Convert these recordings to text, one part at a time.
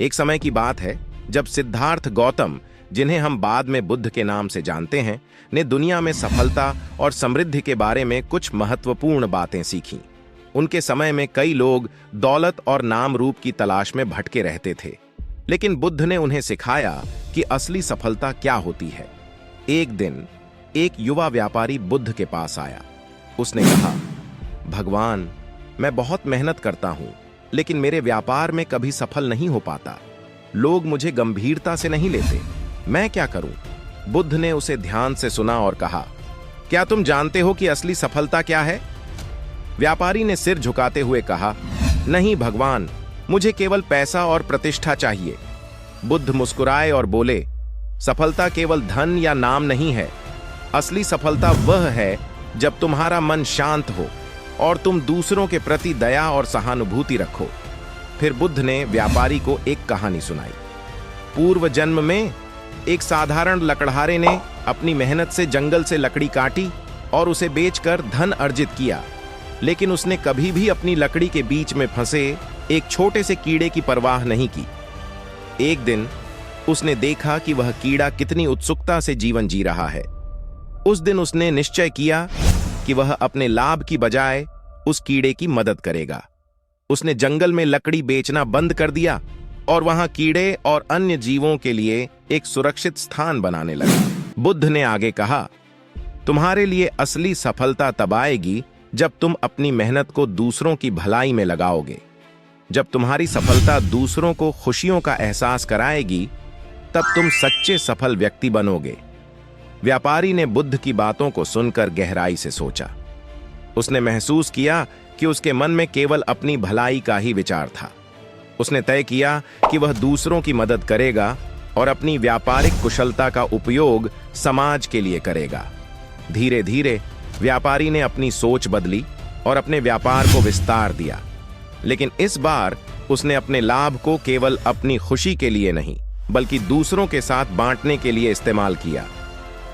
एक समय की बात है जब सिद्धार्थ गौतम, जिन्हें हम बाद में बुद्ध के नाम से जानते हैं, ने दुनिया में सफलता और समृद्धि के बारे में कुछ महत्वपूर्ण बातें सीखीं। उनके समय में कई लोग दौलत और नाम रूप की तलाश में भटके रहते थे, लेकिन बुद्ध ने उन्हें सिखाया कि असली सफलता क्या होती है। एक दिन एक युवा व्यापारी बुद्ध के पास आया। उसने कहा, भगवान, मैं बहुत मेहनत करता हूं, लेकिन मेरे व्यापार में कभी सफल नहीं हो पाता। लोग मुझे गंभीरता से नहीं लेते। मैं क्या करूं? बुद्ध ने उसे ध्यान से सुना और कहा, क्या तुम जानते हो कि असली सफलता क्या है? व्यापारी ने सिर झुकाते हुए कहा, नहीं भगवान, मुझे केवल पैसा और प्रतिष्ठा चाहिए। बुद्ध मुस्कुराए और बोले, सफलता केवल धन या नाम नहीं है। असली सफलता वह है जब तुम्हारा मन शांत हो और तुम दूसरों के प्रति दया और सहानुभूति रखो। फिर बुद्ध ने व्यापारी को एक कहानी सुनाई। पूर्व जन्म में एक साधारण लकड़हारे ने अपनी मेहनत से जंगल से लकड़ी काटी और उसे बेचकर धन अर्जित किया, लेकिन उसने कभी भी अपनी लकड़ी के बीच में फंसे एक छोटे से कीड़े की परवाह नहीं की। एक दिन उसने देखा कि वह कीड़ा कितनी उत्सुकता से जीवन जी रहा है। उस दिन उसने निश्चय किया कि वह अपने लाभ की बजाय उस कीड़े की मदद करेगा। उसने जंगल में लकड़ी बेचना बंद कर दिया और वहां कीड़े और अन्य जीवों के लिए एक सुरक्षित स्थान बनाने लगा। बुद्ध ने आगे कहा, तुम्हारे लिए असली सफलता तब आएगी जब तुम अपनी मेहनत को दूसरों की भलाई में लगाओगे। जब तुम्हारी सफलता दूसरों को खुशियों का एहसास कराएगी, तब तुम सच्चे सफल व्यक्ति बनोगे। व्यापारी ने बुद्ध की बातों को सुनकर गहराई से सोचा। उसने महसूस किया कि उसके मन में केवल अपनी भलाई का ही विचार था। उसने तय किया कि वह दूसरों की मदद करेगा और अपनी व्यापारिक कुशलता का उपयोग समाज के लिए करेगा। धीरे धीरे व्यापारी ने अपनी सोच बदली और अपने व्यापार को विस्तार दिया, लेकिन इस बार उसने अपने लाभ को केवल अपनी खुशी के लिए नहीं, बल्कि दूसरों के साथ बांटने के लिए इस्तेमाल किया।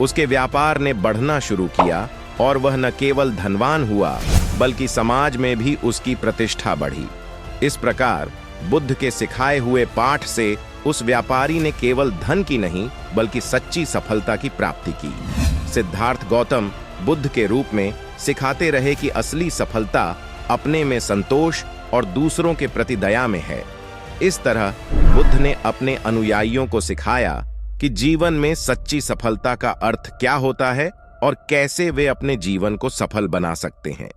उसके व्यापार ने बढ़ना शुरू किया और वह न केवल धनवान हुआ, बल्कि समाज में भी उसकी प्रतिष्ठा बढ़ी। इस प्रकार बुद्ध के सिखाए हुए पाठ से उस व्यापारी ने केवल धन की नहीं, बल्कि सच्ची सफलता की प्राप्ति की। सिद्धार्थ गौतम बुद्ध के रूप में सिखाते रहे कि असली सफलता अपने में संतोष और दूसरों के प्रति दया में है। इस तरह बुद्ध ने अपने अनुयायियों को सिखाया कि जीवन में सच्ची सफलता का अर्थ क्या होता है और कैसे वे अपने जीवन को सफल बना सकते हैं।